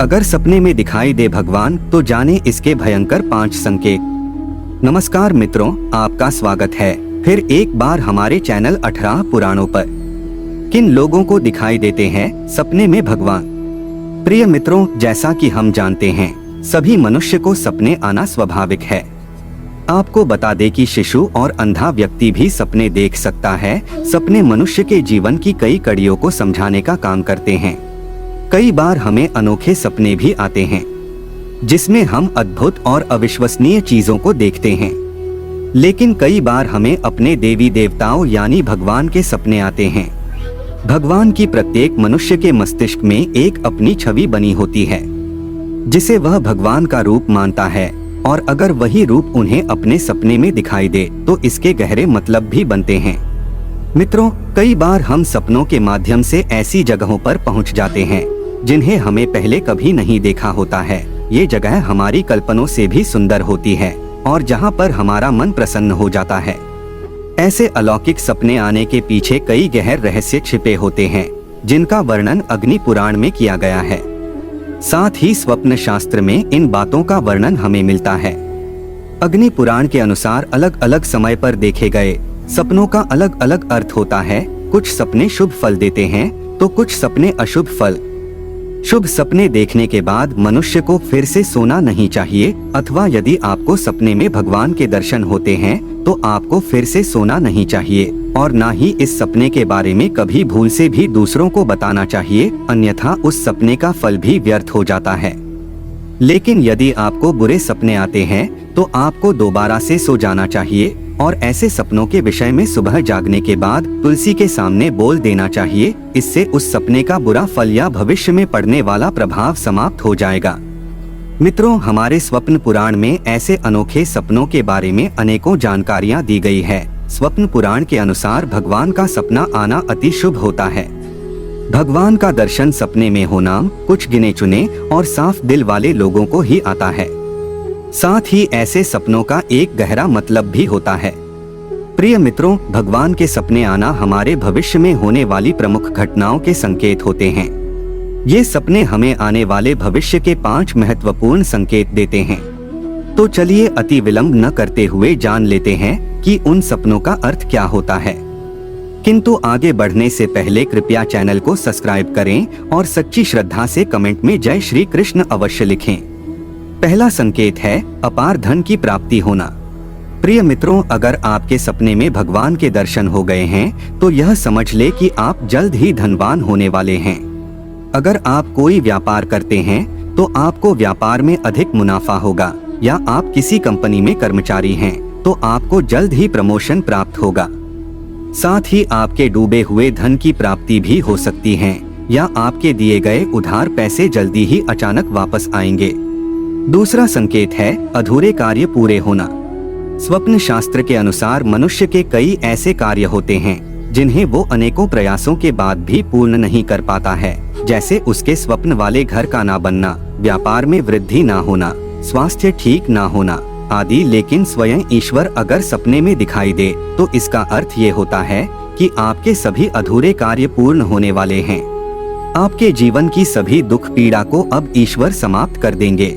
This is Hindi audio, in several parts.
अगर सपने में दिखाई दे भगवान तो जाने इसके भयंकर 5 संकेत। नमस्कार मित्रों, आपका स्वागत है फिर एक बार हमारे चैनल 18 पुराणों पर। किन लोगों को दिखाई देते हैं सपने में भगवान? प्रिय मित्रों, जैसा कि हम जानते हैं सभी मनुष्य को सपने आना स्वाभाविक है। आपको बता दें कि शिशु और अंधा व्यक्ति भी सपने देख सकता है। सपने मनुष्य के जीवन की कई कड़ियों को समझाने का काम करते हैं। कई बार हमें अनोखे सपने भी आते हैं जिसमें हम अद्भुत और अविश्वसनीय चीजों को देखते हैं। लेकिन कई बार हमें अपने देवी देवताओं यानी भगवान के सपने आते हैं। भगवान की प्रत्येक मनुष्य के मस्तिष्क में एक अपनी छवि बनी होती है जिसे वह भगवान का रूप मानता है, और अगर वही रूप उन्हें अपने सपने में दिखाई दे तो इसके गहरे मतलब भी बनते हैं। मित्रों, कई बार हम सपनों के माध्यम से ऐसी जगहों पर पहुंच जाते हैं जिन्हें हमें पहले कभी नहीं देखा होता है। ये जगह हमारी कल्पनाओं से भी सुंदर होती है और जहां पर हमारा मन प्रसन्न हो जाता है। ऐसे अलौकिक सपने आने के पीछे कई गहर रहस्य छिपे होते हैं जिनका वर्णन अग्नि पुराण में किया गया है। साथ ही स्वप्न शास्त्र में इन बातों का वर्णन हमें मिलता है। अग्नि पुराण के अनुसार अलग अलग समय पर देखे गए सपनों का अलग अलग अर्थ होता है। कुछ सपने शुभ फल देते हैं तो कुछ सपने अशुभ फल। शुभ सपने देखने के बाद मनुष्य को फिर से सोना नहीं चाहिए, अथवा यदि आपको सपने में भगवान के दर्शन होते हैं तो आपको फिर से सोना नहीं चाहिए, और ना ही इस सपने के बारे में कभी भूल से भी दूसरों को बताना चाहिए, अन्यथा उस सपने का फल भी व्यर्थ हो जाता है। लेकिन यदि आपको बुरे सपने आते हैं तो आपको दोबारा से सो जाना चाहिए और ऐसे सपनों के विषय में सुबह जागने के बाद तुलसी के सामने बोल देना चाहिए। इससे उस सपने का बुरा फल या भविष्य में पड़ने वाला प्रभाव समाप्त हो जाएगा। मित्रों, हमारे स्वप्न पुराण में ऐसे अनोखे सपनों के बारे में अनेकों जानकारियां दी गई है। स्वप्न पुराण के अनुसार भगवान का सपना आना अति शुभ होता है। भगवान का दर्शन सपने में होना कुछ गिने चुने और साफ दिल वाले लोगों को ही आता है। साथ ही ऐसे सपनों का एक गहरा मतलब भी होता है। प्रिय मित्रों, भगवान के सपने आना हमारे भविष्य में होने वाली प्रमुख घटनाओं के संकेत होते हैं। ये सपने हमें आने वाले भविष्य के 5 महत्वपूर्ण संकेत देते हैं। तो चलिए अति विलंब न करते हुए जान लेते हैं कि उन सपनों का अर्थ क्या होता है। किंतु आगे बढ़ने से पहले कृपया चैनल को सब्सक्राइब करें और सच्ची श्रद्धा से कमेंट में जय श्री कृष्ण अवश्य लिखें। पहला संकेत है अपार धन की प्राप्ति होना। प्रिय मित्रों, अगर आपके सपने में भगवान के दर्शन हो गए हैं तो यह समझ ले कि आप जल्द ही धनवान होने वाले हैं। अगर आप कोई व्यापार करते हैं तो आपको व्यापार में अधिक मुनाफा होगा, या आप किसी कंपनी में कर्मचारी हैं तो आपको जल्द ही प्रमोशन प्राप्त होगा। साथ ही आपके डूबे हुए धन की प्राप्ति भी हो सकती है, या आपके दिए गए उधार पैसे जल्दी ही अचानक वापस आएंगे। दूसरा संकेत है अधूरे कार्य पूरे होना। स्वप्न शास्त्र के अनुसार मनुष्य के कई ऐसे कार्य होते हैं जिन्हें वो अनेकों प्रयासों के बाद भी पूर्ण नहीं कर पाता है, जैसे उसके स्वप्न वाले घर का ना बनना, व्यापार में वृद्धि ना होना, स्वास्थ्य ठीक ना होना आदि। लेकिन स्वयं ईश्वर अगर सपने में दिखाई दे तो इसका अर्थ ये होता है कि आपके सभी अधूरे कार्य पूर्ण होने वाले हैं। आपके जीवन की सभी दुख पीड़ा को अब ईश्वर समाप्त कर देंगे।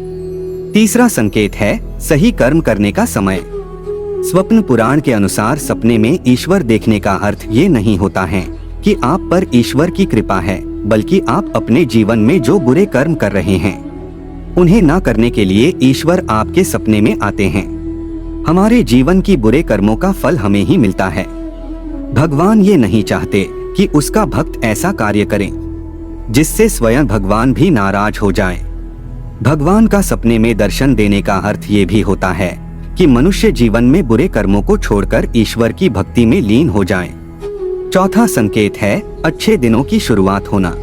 तीसरा संकेत है सही कर्म करने का समय। स्वप्न पुराण के अनुसार सपने में ईश्वर देखने का अर्थ ये नहीं होता है कि आप पर ईश्वर की कृपा है, बल्कि आप अपने जीवन में जो बुरे कर्म कर रहे हैं उन्हें ना करने के लिए ईश्वर आपके सपने में आते हैं। हमारे जीवन की बुरे कर्मों का फल हमें ही मिलता है। भगवान ये नहीं चाहते कि उसका भक्त ऐसा कार्य करे जिससे स्वयं भगवान भी नाराज हो जाएं। भगवान का सपने में दर्शन देने का अर्थ ये भी होता है कि मनुष्य जीवन में बुरे कर्मों को छोड़कर ईश्वर की भक्ति में लीन हो जाए। चौथा संकेत है अच्छे दिनों की शुरुआत होना।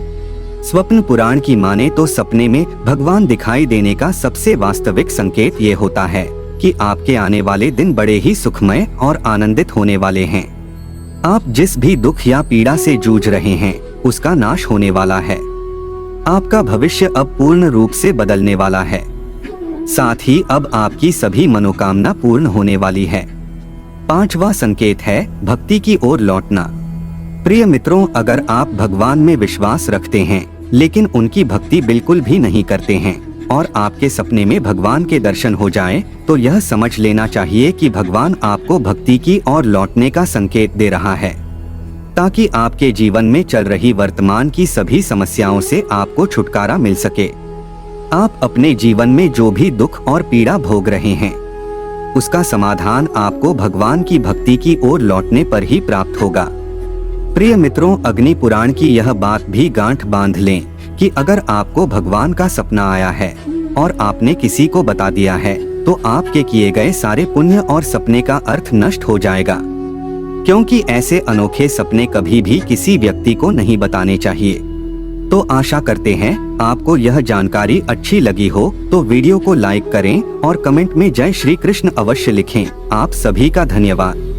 स्वप्न पुराण की माने तो सपने में भगवान दिखाई देने का सबसे वास्तविक संकेत ये होता है कि आपके आने वाले दिन बड़े ही सुखमय और आनंदित होने वाले हैं। आप जिस भी दुख या पीड़ा से जूझ रहे हैं उसका नाश होने वाला है। आपका भविष्य अब पूर्ण रूप से बदलने वाला है। साथ ही अब आपकी सभी मनोकामना पूर्ण होने वाली है। पांचवा संकेत है भक्ति की ओर लौटना। प्रिय मित्रों, अगर आप भगवान में विश्वास रखते हैं लेकिन उनकी भक्ति बिल्कुल भी नहीं करते हैं और आपके सपने में भगवान के दर्शन हो जाएं, तो यह समझ लेना चाहिए कि भगवान आपको भक्ति की ओर लौटने का संकेत दे रहा है, ताकि आपके जीवन में चल रही वर्तमान की सभी समस्याओं से आपको छुटकारा मिल सके। आप अपने जीवन में जो भी दुख और पीड़ा भोग रहे हैं, उसका समाधान आपको भगवान की भक्ति की ओर लौटने पर ही प्राप्त होगा। प्रिय मित्रों, अग्नि पुराण की यह बात भी गांठ बांध लें कि अगर आपको भगवान का सपना आया है और आपने किसी को बता दिया है, तो आपके किए गए सारे पुण्य और सपने का अर्थ नष्ट हो जाएगा, क्योंकि ऐसे अनोखे सपने कभी भी किसी व्यक्ति को नहीं बताने चाहिए। तो आशा करते हैं आपको यह जानकारी अच्छी लगी हो, तो वीडियो को लाइक करें और कमेंट में जय श्री कृष्ण अवश्य लिखें। आप सभी का धन्यवाद।